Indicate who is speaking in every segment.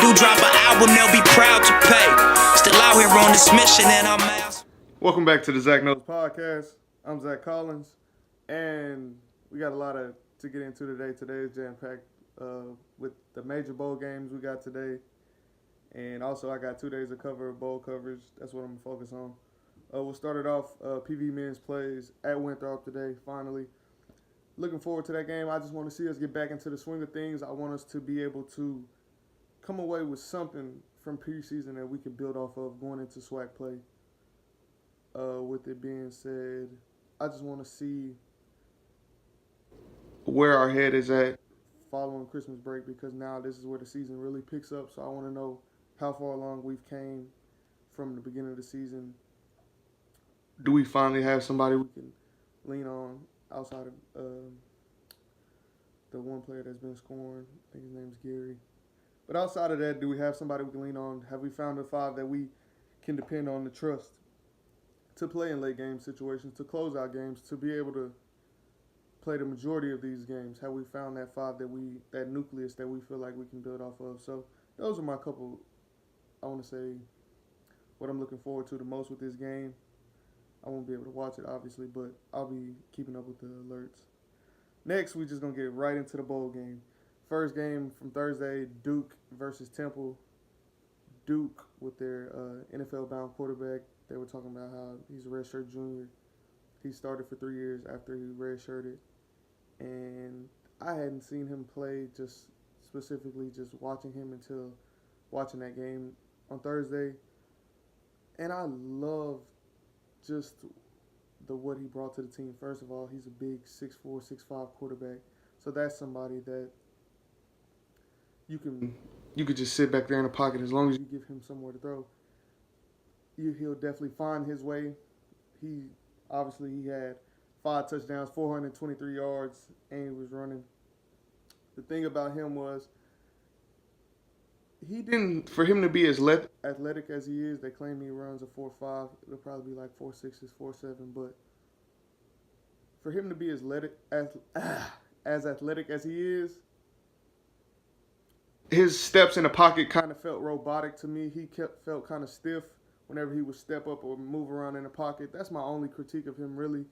Speaker 1: do drop an album, they'll be proud to pay. Still out here on this mission, and I'm out.
Speaker 2: Welcome back to the Zach Knows Podcast. I'm Zach Collins, and we got a lot to get into today. Today is jam-packed with the major bowl games we got today, and also I got 2 days of bowl coverage. That's what I'm going to focus on. We'll start it off. PV Men's plays at Winthrop today, finally. Looking forward to that game. I just want to see us get back into the swing of things. I want us to be able to come away with something from preseason that we can build off of going into SWAC play. With it being said, I just want to see where our head is at following Christmas break, because now this is where the season really picks up. So I want to know how far along we've came from the beginning of the season. Do we finally have somebody we can lean on outside of the one player that's been scoring? I think his name's Gary. But outside of that, do we have somebody we can lean on? Have we found a five that we can depend on to trust to play in late game situations, to close out games, to be able to play the majority of these games? Have we found that five that nucleus that we feel like we can build off of? So those are my couple, I want to say, what I'm looking forward to the most with this game. I won't be able to watch it, obviously, but I'll be keeping up with the alerts. Next, we're just going to get right into the bowl game. First game from Thursday, Duke versus Temple. Duke with their NFL-bound quarterback. They were talking about how he's a redshirt junior. He started for 3 years after he redshirted. And I hadn't seen him play, just specifically just watching him until watching that game on Thursday. And I love just what he brought to the team. First of all, he's a big 6'4", 6'5" quarterback. So that's somebody that you could just sit back there in the pocket as long as you give him somewhere to throw. He'll definitely find his way. He had 5 touchdowns, 423 yards, and he was running. The thing about him was for him to be as athletic as he is, they claim he runs a 4.5. It'll probably be like 4.6, 4.7. But for him to be as athletic as he is, his steps in the pocket kind of felt robotic to me. He felt kind of stiff whenever he would step up or move around in the pocket. That's my only critique of him, really.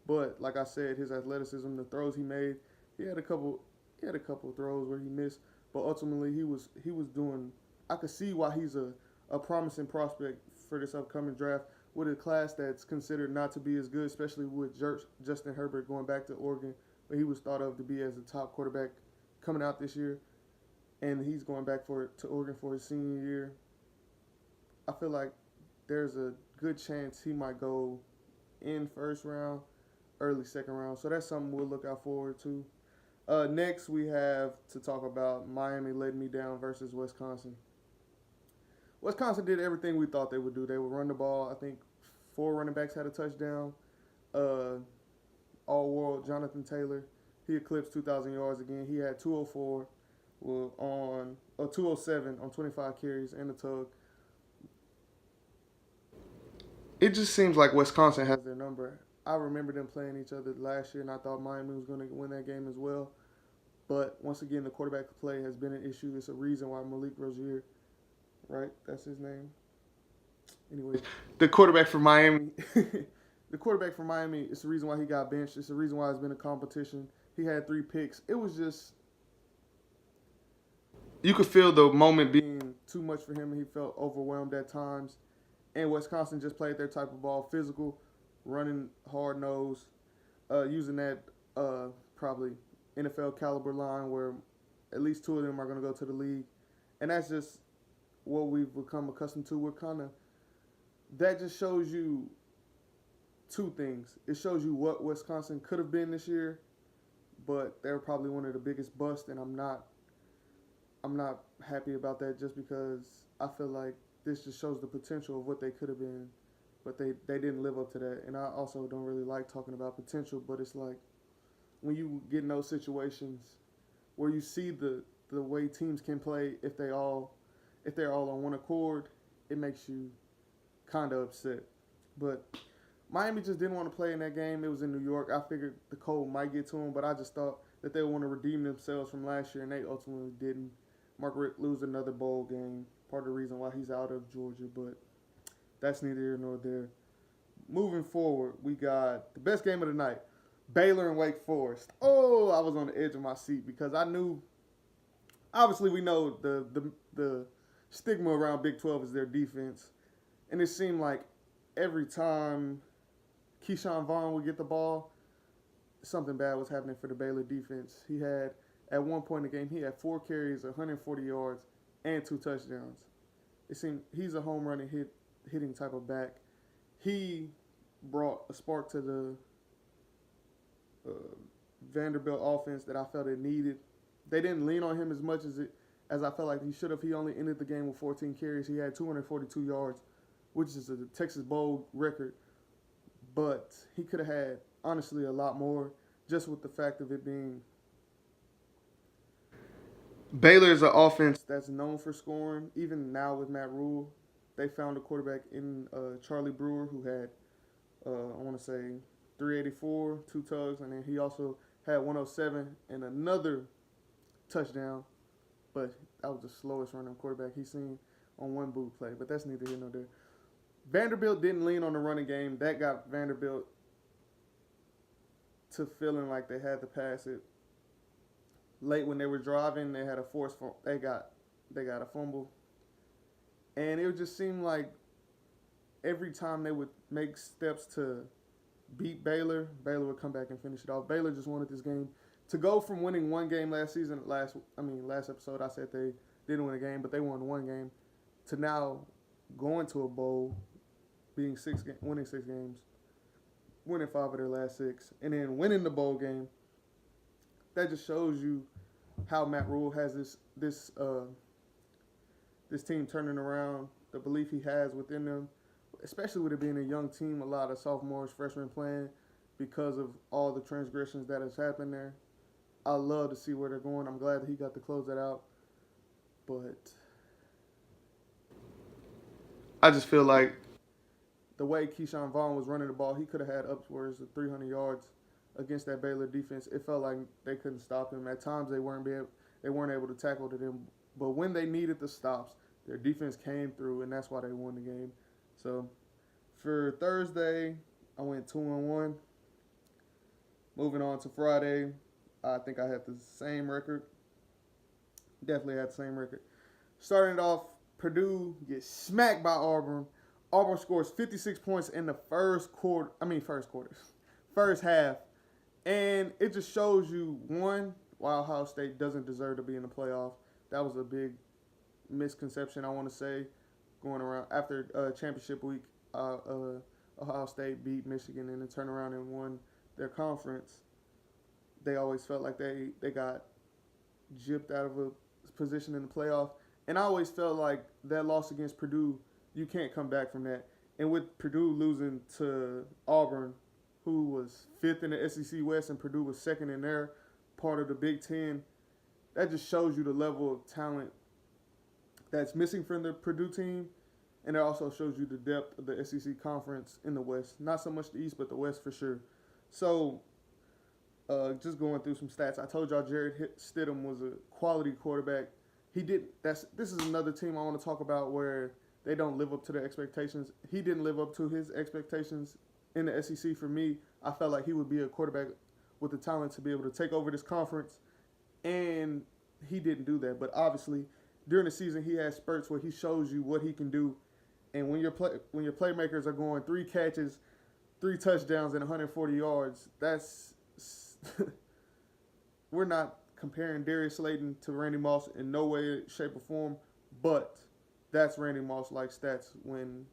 Speaker 2: But like I said, his athleticism, the throws he made, he had a couple of throws where he missed, but ultimately he was doing. I could see why he's a promising prospect for this upcoming draft with a class that's considered not to be as good, especially with Justin Herbert going back to Oregon, but he was thought of to be as a top quarterback coming out this year, and he's going back to Oregon for his senior year. I feel like there's a good chance he might go in first round, early second round. So that's something we'll look out forward to. Next, we have to talk about Miami letting me down versus Wisconsin. Wisconsin did everything we thought they would do. They would run the ball. I think 4 running backs had a touchdown. All-world Jonathan Taylor, he eclipsed 2,000 yards again. He had 207 on 25 carries and a tug. It just seems like Wisconsin has their number. I remember them playing each other last year, and I thought Miami was going to win that game as well. But once again, the quarterback play has been an issue. It's a reason why Malik Rozier, right? That's his name. Anyways, the quarterback for Miami, it's the reason why he got benched. It's the reason why it's been a competition. He had 3 picks. It was just, you could feel the moment being too much for him, and he felt overwhelmed at times. And Wisconsin just played their type of ball, physical, running hard-nosed, using that probably NFL caliber line where at least 2 of them are going to go to the league. And that's just what we've become accustomed to. That just shows you 2 things. It shows you what Wisconsin could have been this year, but they're probably one of the biggest busts, and I'm not happy about that, just because I feel like this just shows the potential of what they could have been, but they didn't live up to that. And I also don't really like talking about potential, but it's like when you get in those situations where you see the way teams can play if they're all on one accord, it makes you kind of upset. But Miami just didn't want to play in that game. It was in New York. I figured the cold might get to them, but I just thought that they would want to redeem themselves from last year, and they ultimately didn't. Mark Richt lose another bowl game. Part of the reason why he's out of Georgia, but that's neither here nor there. Moving forward, we got the best game of the night. Baylor and Wake Forest. Oh, I was on the edge of my seat because I knew. Obviously, we know the stigma around Big 12 is their defense, and it seemed like every time Keyshawn Vaughn would get the ball, something bad was happening for the Baylor defense. He had at one point in the game, he had 4 carries, 140 yards, and 2 touchdowns. It seemed he's a home run and hitting type of back. He brought a spark to the Vanderbilt offense that I felt it needed. They didn't lean on him as much as I felt like he should have. He only ended the game with 14 carries. He had 242 yards, which is a Texas Bowl record. But he could have had, honestly, a lot more just with the fact of it being Baylor is an offense that's known for scoring. Even now with Matt Rule, they found a quarterback in Charlie Brewer who had, I want to say, 384, 2 tugs, and then he also had 107 and another touchdown, but that was the slowest running quarterback he's seen on one boot play. But that's neither here nor there. Vanderbilt didn't lean on the running game. That got Vanderbilt to feeling like they had to pass it. Late when they were driving, they had a forced they got a fumble, and it just seemed like every time they would make steps to beat Baylor, Baylor would come back and finish it off. Baylor just wanted this game to go from winning one game last season. Last episode I said they didn't win a game, but they won one game, to now going to a bowl, winning 6 games, winning 5 of their last 6, and then winning the bowl game. That just shows you how Matt Rule has this team turning around, the belief he has within them, especially with it being a young team, a lot of sophomores, freshmen playing because of all the transgressions that has happened there. I love to see where they're going. I'm glad that he got to close that out. But I just feel like the way Keyshawn Vaughn was running the ball, he could have had upwards of 300 yards against that Baylor defense. It felt like they couldn't stop him. At times they weren't able to tackle to them. But when they needed the stops, their defense came through, and that's why they won the game. So for Thursday, I went 2-1. Moving on to Friday, I think I had the same record. Definitely had the same record. Starting it off, Purdue gets smacked by Auburn. Auburn scores 56 points in the first half. And it just shows you, one, why Ohio State doesn't deserve to be in the playoff. That was a big misconception, I want to say, going around. After championship week, Ohio State beat Michigan and then turned around and won their conference. They always felt like they got gypped out of a position in the playoff. And I always felt like that loss against Purdue, you can't come back from that. And with Purdue losing to Auburn, who was 5th in the SEC West and Purdue was 2nd in their part of the Big Ten, that just shows you the level of talent that's missing from the Purdue team. And it also shows you the depth of the SEC conference in the West. Not so much the East, but the West for sure. So, just going through some stats. I told y'all Jared Stidham was a quality quarterback. This is another team I want to talk about where they don't live up to their expectations. He didn't live up to his expectations in the SEC. For me, I felt like he would be a quarterback with the talent to be able to take over this conference, and he didn't do that. But obviously, during the season, he has spurts where he shows you what he can do. And when your playmakers are going 3 catches, 3 touchdowns, and 140 yards, that's we're not comparing Darius Slayton to Randy Moss in no way, shape, or form, but that's Randy Moss-like stats when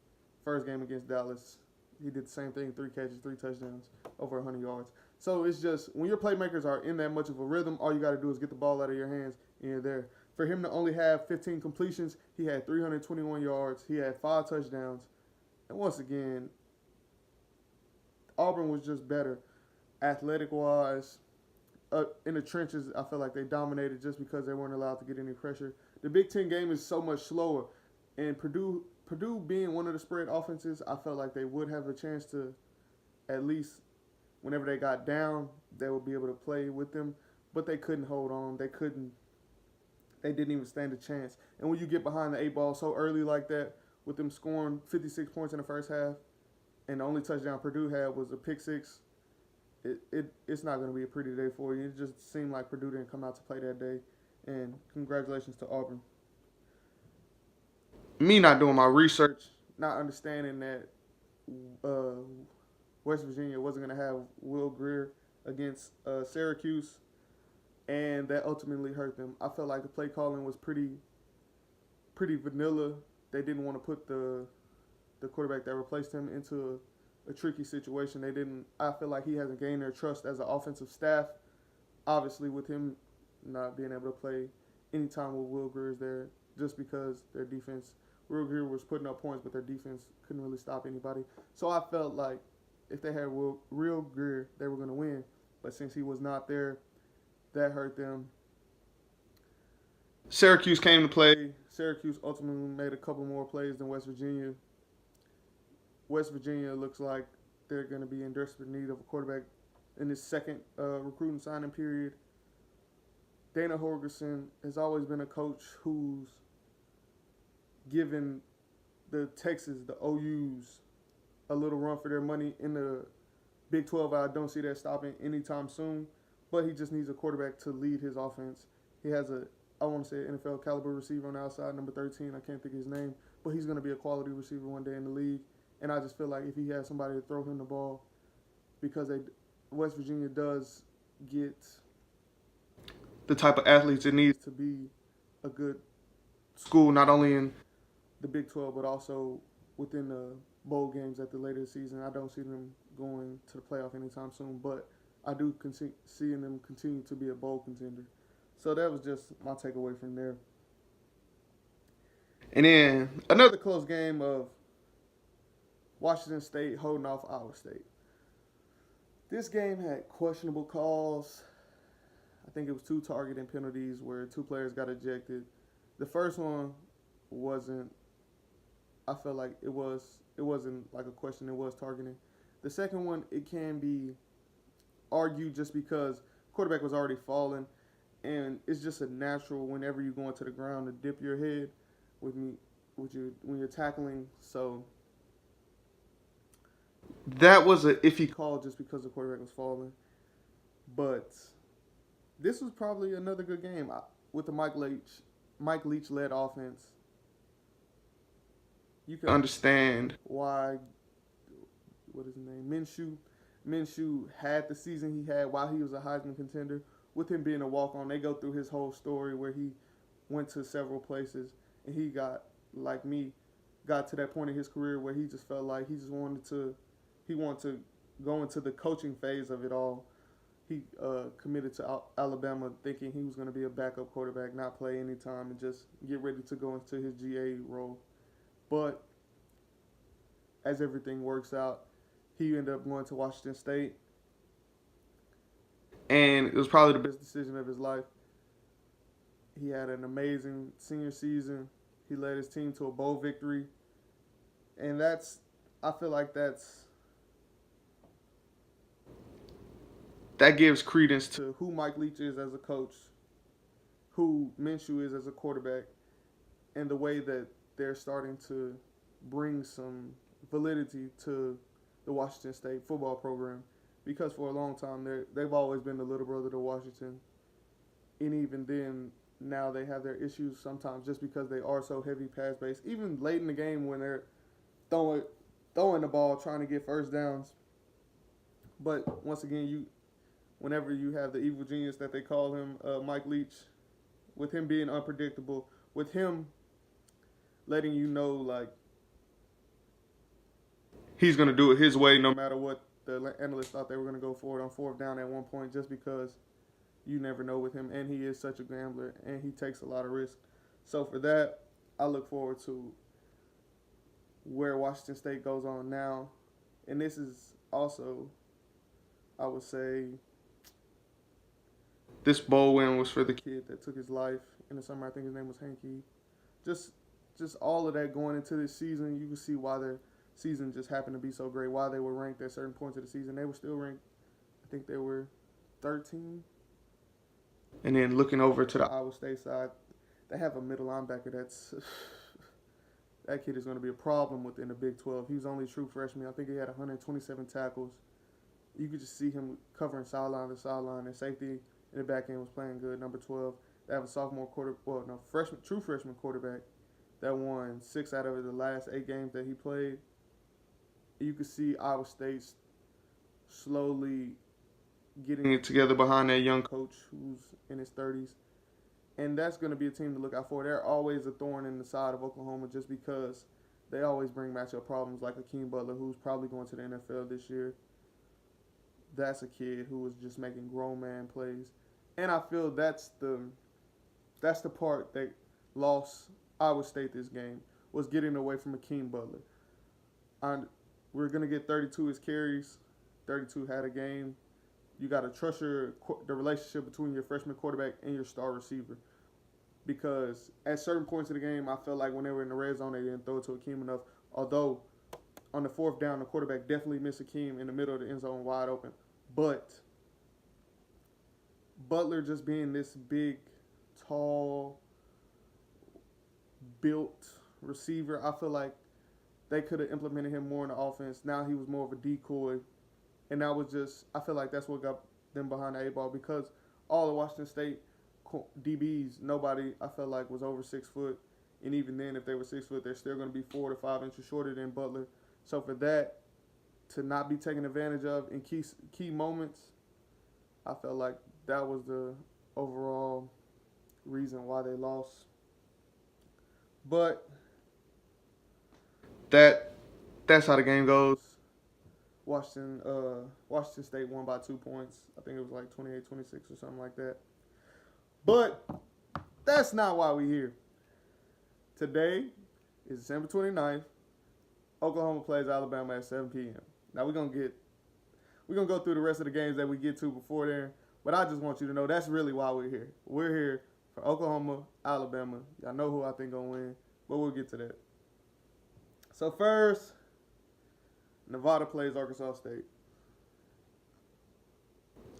Speaker 2: first game against Dallas. He did the same thing, 3 catches, 3 touchdowns, over 100 yards. So it's just, when your playmakers are in that much of a rhythm, all you got to do is get the ball out of your hands, and you're there. For him to only have 15 completions, he had 321 yards. He had 5 touchdowns. And once again, Auburn was just better athletic-wise. In the trenches, I felt like they dominated just because they weren't allowed to get any pressure. The Big Ten game is so much slower. And Purdue being one of the spread offenses, I felt like they would have a chance to, at least whenever they got down, they would be able to play with them. But they couldn't hold on. They couldn't They didn't even stand a chance. And when you get behind the 8 ball so early like that, with them scoring 56 points in the first half, and the only touchdown Purdue had was a pick six, it's not going to be a pretty day for you. It just seemed like Purdue didn't come out to play that day. And congratulations to Auburn. Me not doing my research, not understanding that uh, West Virginia wasn't going to have Will Grier against Syracuse, and that ultimately hurt them. I felt like the play calling was pretty vanilla. They didn't want to put the quarterback that replaced him into a tricky situation. They didn't. I feel like he hasn't gained their trust as an offensive staff. Obviously, with him not being able to play anytime with Will Grier is there, just because their defense, Will Grier was putting up points, but their defense couldn't really stop anybody. So I felt like if they had Will Grier, they were going to win. But since he was not there, that hurt them. Syracuse came to play. Syracuse ultimately made a couple more plays than West Virginia. West Virginia looks like they're going to be in desperate need of a quarterback in this second recruiting signing period. Dana Holgorsen has always been a coach who's given the Texas, the OUs, a little run for their money in the Big 12. I don't see that stopping anytime soon, but he just needs a quarterback to lead his offense. He has I want to say NFL caliber receiver on the outside, number 13. I can't think of his name, but he's going to be a quality receiver one day in the league. And I just feel like if he has somebody to throw him the ball, because West Virginia does get the type of athletes it needs to be a good school, not only in the Big 12, but also within the bowl games at the later season. I don't see them going to the playoff anytime soon, but I do see them continue to be a bowl contender. So that was just my takeaway from there. And then another close game of Washington State holding off Iowa State. This game had questionable calls. I think it was 2 targeting penalties where 2 players got ejected. The first one wasn't. I felt like it wasn't like a question. It was targeting. The second one, it can be argued just because quarterback was already falling, and it's just a natural whenever you go into the ground to dip your head when you're tackling. So that was an iffy call just because the quarterback was falling. But this was probably another good game with the Mike Leach led offense. You can understand why, what is his name, Minshew had the season he had while he was a Heisman contender. With him being a walk-on, they go through his whole story where he went to several places, and he got, like me, got to that point in his career where he just felt like he wanted to go into the coaching phase of it all. He committed to Alabama thinking he was going to be a backup quarterback, not play any time, and just get ready to go into his GA role. But as everything works out, he ended up going to Washington State, and it was probably the best decision of his life. He had an amazing senior season. He led his team to a bowl victory, and I feel like that gives credence to who Mike Leach is as a coach, who Minshew is as a quarterback, and the way that they're starting to bring some validity to the Washington State football program. Because for a long time, they've always been the little brother to Washington. And even then, now they have their issues sometimes just because they are so heavy pass-based. Even late in the game when they're throwing the ball, trying to get first downs. But once again, whenever you have the evil genius that they call him, Mike Leach, with him being unpredictable, with him letting you know, like, he's going to do it his way no matter what the analysts thought they were going to go for it on 4th down at one point, just because you never know with him, and he is such a gambler, and he takes a lot of risk. So for that, I look forward to where Washington State goes on now. And this is also, I would say, this bowl win was for the kid that took his life in the summer. I think his name was Hanky. Just all of that going into this season, you can see why their season just happened to be so great, why they were ranked at certain points of the season. They were still ranked, I think they were 13. And then looking over to the Iowa State side, They have a middle linebacker that's that kid is going to be a problem within the Big 12. He was only a true freshman. I think he had 127 tackles. You could just see him covering sideline to sideline. And safety in the back end was playing good. Number 12. They have a true freshman quarterback that won 6 out of the last 8 games that he played. You could see Iowa State slowly getting it together behind that young coach who's in his 30s. And that's going to be a team to look out for. They're always a thorn in the side of Oklahoma just because they always bring matchup problems, like Akeem Butler, who's probably going to the NFL this year. That's a kid who was just making grown man plays. And I feel that's the part that lost Iowa State this game, was getting away from Akeem Butler. We're going to get 32 as carries. 32 had a game. You got to trust the relationship between your freshman quarterback and your star receiver. Because at certain points of the game, I felt like when they were in the red zone, they didn't throw it to Akeem enough. Although, on the 4th down, the quarterback definitely missed Akeem in the middle of the end zone wide open. But Butler just being this big, tall, built receiver, I feel like they could have implemented him more in the offense. Now he was more of a decoy. And that was just, I feel like that's what got them behind the 8 ball, because all the Washington State DBs, nobody, I felt like, was over 6 foot. And even then, if they were 6 foot, they're still going to be 4 to 5 inches shorter than Butler. So for that to not be taken advantage of in key moments, I felt like that was the overall reason why they lost. But that's how the game goes. Washington State won by 2 points. I think it was like 28-26 or something like that. But that's not why we're here. Today is December 29th. Oklahoma plays Alabama at 7 p.m. Now we're gonna go through the rest of the games that we get to before then. But I just want you to know that's really why we're here. We're here for Oklahoma, Alabama. Y'all know who I think gonna win, but we'll get to that. So first, Nevada plays Arkansas State.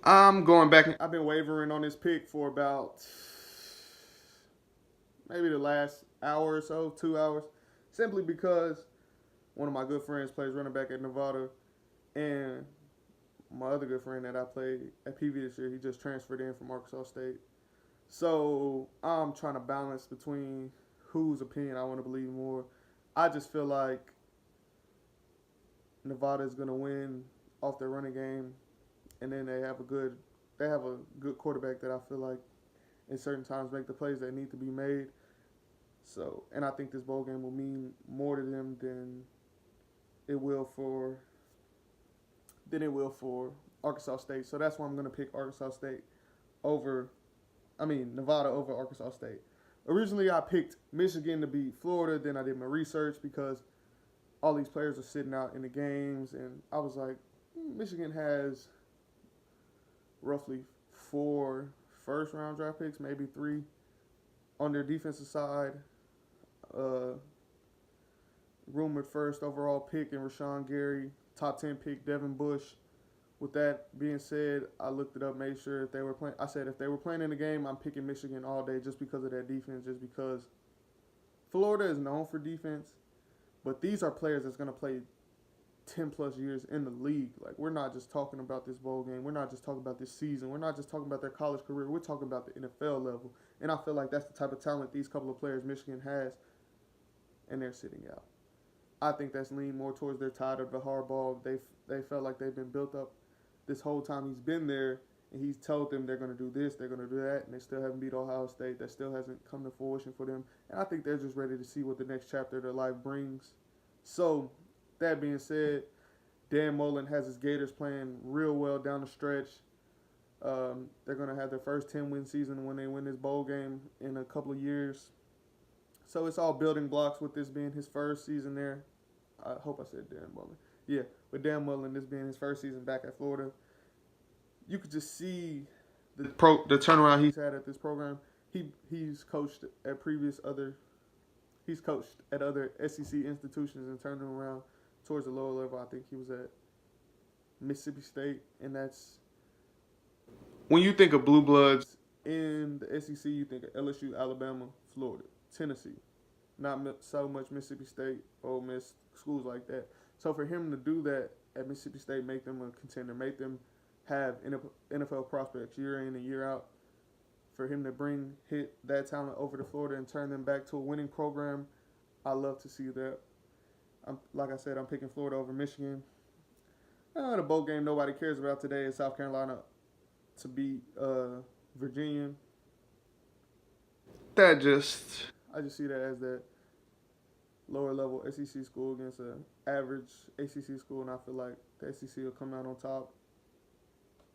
Speaker 2: I'm going back. I've been wavering on this pick for about maybe the last hour or so, 2 hours, simply because one of my good friends plays running back at Nevada, and my other good friend that I played at PV this year, he just transferred in from Arkansas State. So I'm trying to balance between whose opinion I want to believe more. I just feel like Nevada is going to win off their running game, and then they have a good quarterback that I feel like in certain times make the plays that need to be made. So, and I think this bowl game will mean more to them than it will for Arkansas State. So that's why I'm going to pick Nevada over Arkansas State. Originally, I picked Michigan to beat Florida. Then I did my research because all these players are sitting out in the games, and I was like, Michigan has roughly 4 first-round draft picks, maybe 3 on their defensive side. Rumored first overall pick in Rashawn Gary, top 10 pick Devin Bush. With that being said, I looked it up, made sure if they were playing. I said if they were playing in the game, I'm picking Michigan all day just because of that defense, just because Florida is known for defense, but these are players that's going to play 10-plus years in the league. Like, we're not just talking about this bowl game. We're not just talking about this season. We're not just talking about their college career. We're talking about the NFL level. And I feel like that's the type of talent these couple of players Michigan has, and they're sitting out. I think that's leaned more towards they're tired of the hardball. They felt like they've been built up this whole time he's been there, and he's told them they're going to do this, they're going to do that, and they still haven't beat Ohio State. That still hasn't come to fruition for them. And I think they're just ready to see what the next chapter of their life brings. So, that being said, Dan Mullen has his Gators playing real well down the stretch. They're going to have their first 10-win season when they win this bowl game in a couple of years. So it's all building blocks with this being his first season there. I hope I said Dan Mullen. Yeah, with Dan Mullen, this being his first season back at Florida, you could just see the turnaround he's had at this program. He's coached at other SEC institutions and turned them around towards the lower level. I think he was at Mississippi State, and that's when you think of blue bloods in the SEC, you think of LSU, Alabama, Florida, Tennessee, not so much Mississippi State, Ole Miss, schools like that. So for him to do that at Mississippi State, make them a contender, make them have NFL prospects year in and year out, for him to hit that talent over to Florida and turn them back to a winning program, I love to see that. Like I said, I'm picking Florida over Michigan. The boat game nobody cares about today is South Carolina to beat Virginia. I just see that as that lower level SEC school against an average ACC school, and I feel like the SEC will come out on top.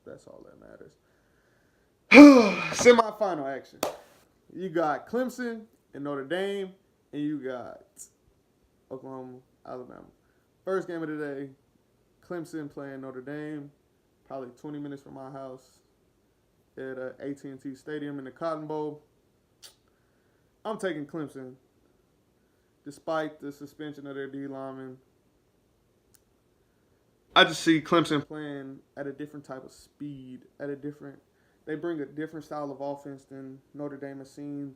Speaker 2: That's all that matters. Semi-final action. You got Clemson and Notre Dame, and you got Oklahoma, Alabama. First game of the day, Clemson playing Notre Dame, probably 20 minutes from my house at AT&T Stadium in the Cotton Bowl. I'm taking Clemson, despite the suspension of their D lineman. I just see Clemson playing at a different type of speed, they bring a different style of offense than Notre Dame has seen.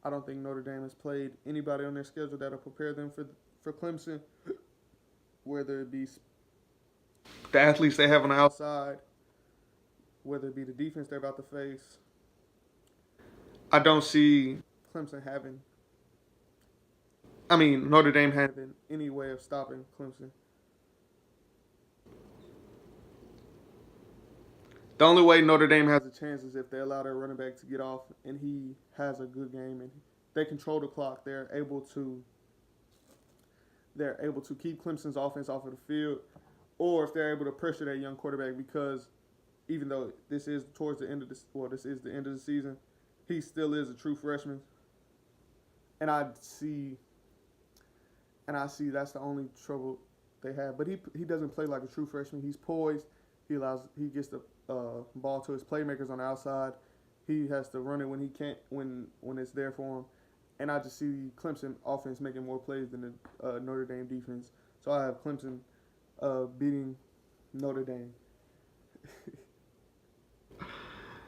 Speaker 2: I don't think Notre Dame has played anybody on their schedule that'll prepare them for Clemson, whether it be the athletes they have on the outside, whether it be the defense they're about to face. I don't see Notre Dame having any way of stopping Clemson. The only way Notre Dame has a chance is if they allow their running back to get off and he has a good game and they control the clock. They're able to keep Clemson's offense off of the field, or if they're able to pressure that young quarterback, because even though this is the end of the season, he still is a true freshman. And I see that's the only trouble they have. But he doesn't play like a true freshman. He's poised. He gets the ball to his playmakers on the outside. He has to run it when he can't, when it's there for him. And I just see Clemson offense making more plays than the Notre Dame defense. So I have Clemson beating Notre Dame.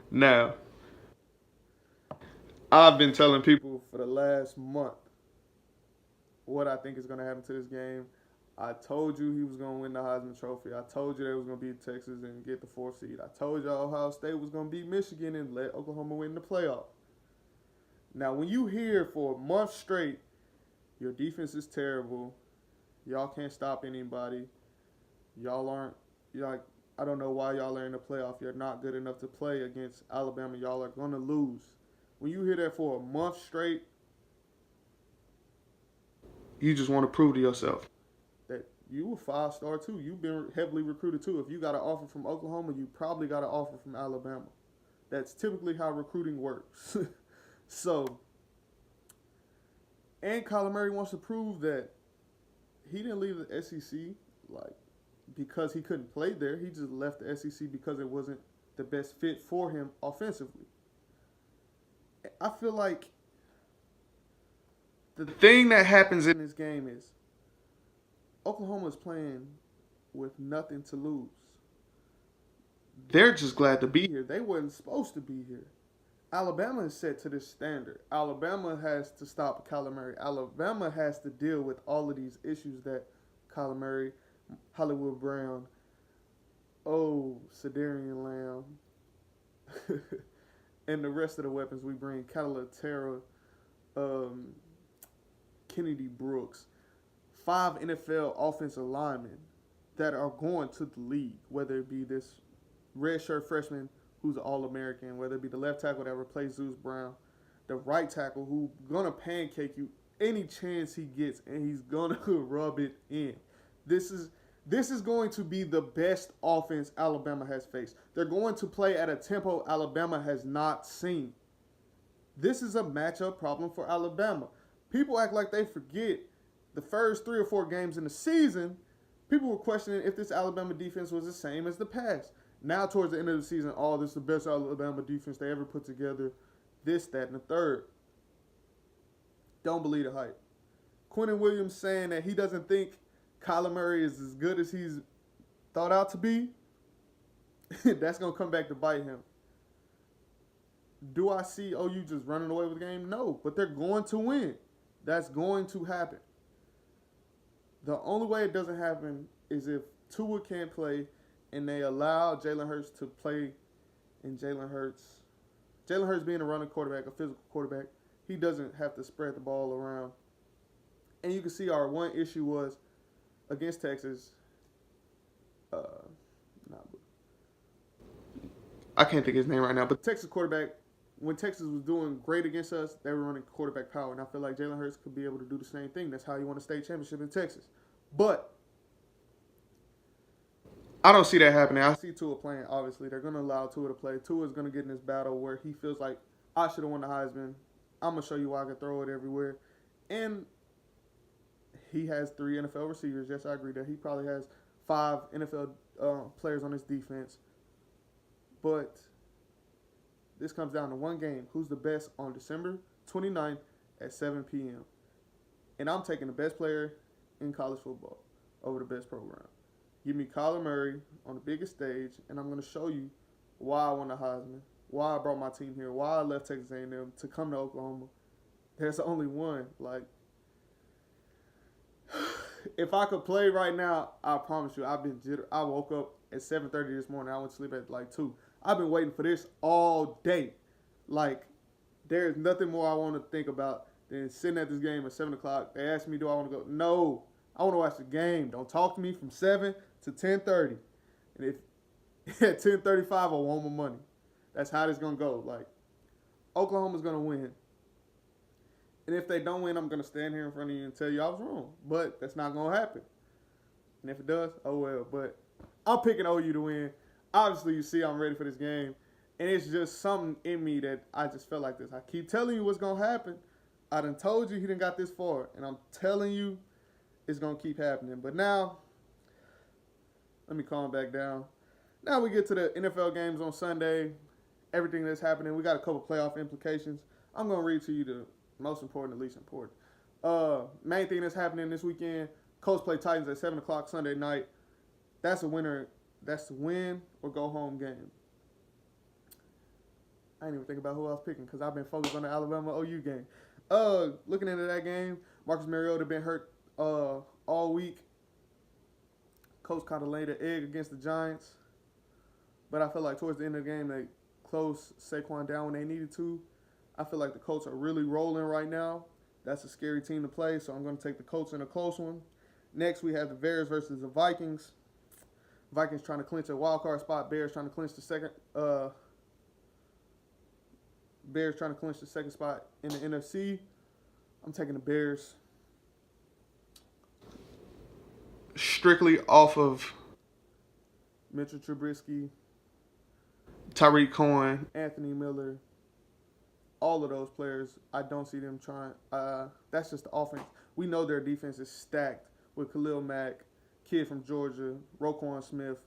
Speaker 2: Now, I've been telling people for the last month what I think is going to happen to this game. I told you he was going to win the Heisman Trophy. I told you they was going to beat Texas and get the 4th seed. I told you Ohio State was going to beat Michigan and let Oklahoma win the playoff. Now, when you hear for a month straight, your defense is terrible, y'all can't stop anybody, I don't know why y'all are in the playoff. You're not good enough to play against Alabama. Y'all are going to lose. When you hear that for a month straight, you just want to prove to yourself that you a 5-star too. You've been heavily recruited too. If you got an offer from Oklahoma, you probably got an offer from Alabama. That's typically how recruiting works. So, and Kyler Murray wants to prove that he didn't leave the SEC because he couldn't play there. He just left the SEC because it wasn't the best fit for him offensively. I feel like the thing that happens in this game is Oklahoma's playing with nothing to lose. They're just glad to be here. They weren't supposed to be here. Alabama is set to this standard. Alabama has to stop Kyler Murray. Alabama has to deal with all of these issues that Kyler Murray, Hollywood Brown, Cedarian Lamb, and the rest of the weapons we bring, Catalatera, Kennedy Brooks, 5 NFL offensive linemen that are going to the league, whether it be this redshirt freshman who's an All-American, whether it be the left tackle that replaced Zeus Brown, the right tackle who's going to pancake you any chance he gets, and he's going to rub it in. This is going to be the best offense Alabama has faced. They're going to play at a tempo Alabama has not seen. This is a matchup problem for Alabama. People act like they forget the first 3 or 4 games in the season. People were questioning if this Alabama defense was the same as the past. Now, towards the end of the season, this is the best Alabama defense they ever put together. This, that, and the third. Don't believe the hype. Quentin Williams saying that he doesn't think Kyler Murray is as good as he's thought out to be. That's going to come back to bite him. Do I see OU just running away with the game? No, but they're going to win. That's going to happen. The only way it doesn't happen is if Tua can't play and they allow Jalen Hurts to play, and Jalen Hurts being a running quarterback, a physical quarterback, he doesn't have to spread the ball around. And you can see our one issue was against Texas. I can't think of his name right now, but Texas quarterback, when Texas was doing great against us, they were running quarterback power. And I feel like Jalen Hurts could be able to do the same thing. That's how you won a state championship in Texas. But I don't see that happening. I see Tua playing, obviously. They're going to allow Tua to play. Tua is going to get in this battle where he feels like, I should have won the Heisman. I'm going to show you why I can throw it everywhere. And he has 3 NFL receivers. Yes, I agree that he probably has 5 NFL players on his defense. But this comes down to one game. Who's the best on December 29th at 7 p.m.? And I'm taking the best player in college football over the best program. Give me Kyler Murray on the biggest stage, and I'm going to show you why I won the Heisman, why I brought my team here, why I left Texas A&M to come to Oklahoma. There's only one. Like, if I could play right now, I promise you, I've been jitter. I woke up at 7:30 this morning. I went to sleep at like 2. I've been waiting for this all day. Like, there's nothing more I want to think about than sitting at this game at 7 o'clock. They asked me, do I want to go? No. I want to watch the game. Don't talk to me from 7 to 10:30. And if at 10:35, I want my money. That's how this going to go. Like, Oklahoma's going to win. And if they don't win, I'm going to stand here in front of you and tell you I was wrong. But that's not going to happen. And if it does, oh well. But I'm picking OU to win. Obviously, you see I'm ready for this game. And it's just something in me that I just felt like this. I keep telling you what's going to happen. I done told you he done got this far. And I'm telling you it's going to keep happening. But now, let me calm back down. Now we get to the NFL games on Sunday. Everything that's happening. We got a couple playoff implications. I'm going to read to you the most important, the least important. Main thing that's happening this weekend, Colts play Titans at 7 o'clock Sunday night. That's a winner. That's a win or go home game. I didn't even think about who I was picking because I've been focused on the Alabama-OU game. Looking into that game, Marcus Mariota been hurt all week. Colts kind of laid an egg against the Giants. But I feel like towards the end of the game, they closed Saquon down when they needed to. I feel like the Colts are really rolling right now. That's a scary team to play, so I'm going to take the Colts in a close one. Next, we have the Bears versus the Vikings. Vikings trying to clinch a wild card spot. Bears trying to clinch the second. Bears trying to clinch the second spot in the NFC. I'm taking the Bears. Strictly off of Mitchell Trubisky, Tyreek Cohen, Anthony Miller. All of those players, I don't see them trying. That's just the offense. We know their defense is stacked with Khalil Mack, kid from Georgia, Roquan Smith.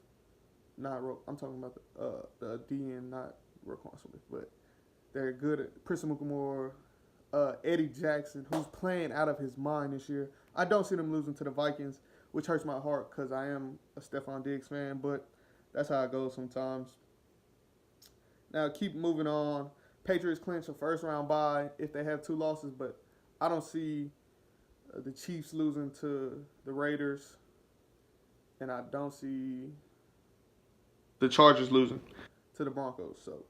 Speaker 2: I'm talking about the DN, not Roquan Smith, but they're good at Prince Mukamura, Eddie Jackson, who's playing out of his mind this year. I don't see them losing to the Vikings, which hurts my heart because I am a Stephon Diggs fan, but that's how it goes sometimes. Now, keep moving on. Patriots clinch a first-round bye if they have 2 losses, but I don't see the Chiefs losing to the Raiders, and I don't see the Chargers losing to the Broncos. So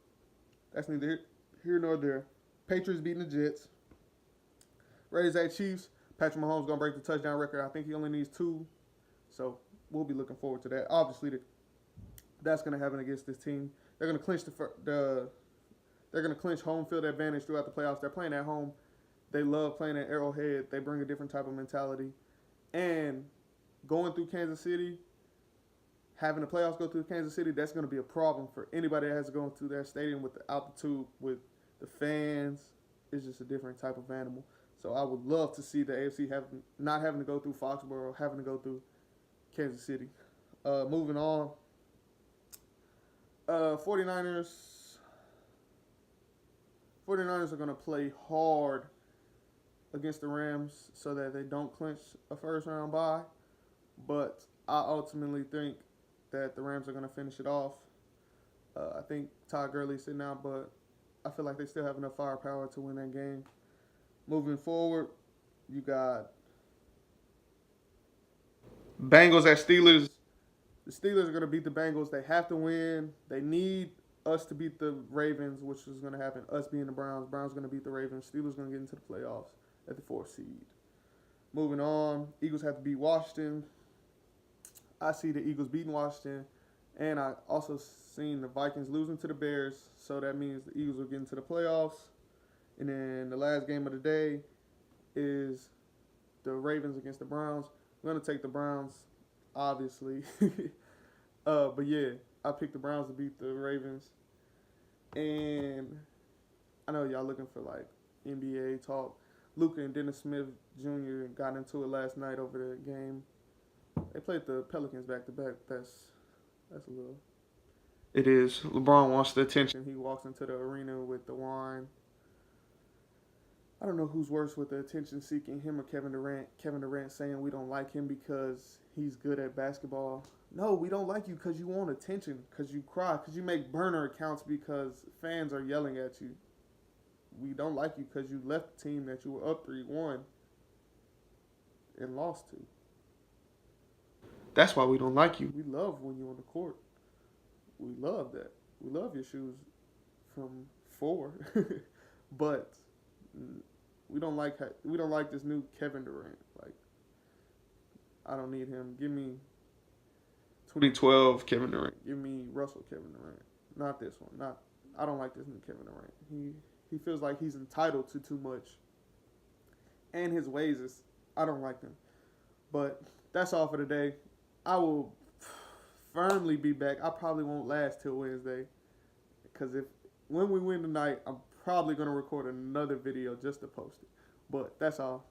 Speaker 2: that's neither here nor there. Patriots beating the Jets. Raiders at Chiefs. Patrick Mahomes going to break the touchdown record. I think he only needs 2, so we'll be looking forward to that. Obviously, that's going to happen against this team. They're going to clinch They're going to clinch home field advantage throughout the playoffs. They're playing at home. They love playing at Arrowhead. They bring a different type of mentality. And going through Kansas City, having the playoffs go through Kansas City, that's going to be a problem for anybody that has to go through that stadium with the altitude, with the fans. It's just a different type of animal. So I would love to see the AFC not having to go through Foxborough, having to go through Kansas City. Moving on. 49ers are going to play hard against the Rams so that they don't clinch a first-round bye. But I ultimately think that the Rams are going to finish it off. I think Todd Gurley's sitting out, but I feel like they still have enough firepower to win that game. Moving forward, you got Bengals at Steelers. The Steelers are going to beat the Bengals. They have to win. They need us to beat the Ravens, which is going to happen. Us being the Browns. Browns going to beat the Ravens. Steelers going to get into the playoffs at the 4th seed. Moving on, Eagles have to beat Washington. I see the Eagles beating Washington. And I also seen the Vikings losing to the Bears. So that means the Eagles will get into the playoffs. And then the last game of the day is the Ravens against the Browns. I'm going to take the Browns, obviously. But yeah, I picked the Browns to beat the Ravens. And I know y'all looking for like NBA talk. Luka and Dennis Smith Jr. got into it last night over the game. They played the Pelicans back to back. That's a little. It is. LeBron wants the attention. He walks into the arena with the wine. I don't know who's worse with the attention seeking, him or Kevin Durant. Kevin Durant saying we don't like him because he's good at basketball. No, we don't like you because you want attention, because you cry, because you make burner accounts because fans are yelling at you. We don't like you because you left the team that you were up 3-1 and lost to. That's why we don't like you. We love when you're on the court. We love that. We love your shoes from 4. But we don't like this new Kevin Durant. Like, I don't need him. Give me 2012 Kevin Durant. Give me Russell Kevin Durant. Not this one. I don't like this new Kevin Durant. He feels like he's entitled to too much. And his ways I don't like them. But that's all for today. I will firmly be back. I probably won't last till Wednesday. Because when we win tonight, I'm probably going to record another video just to post it. But that's all.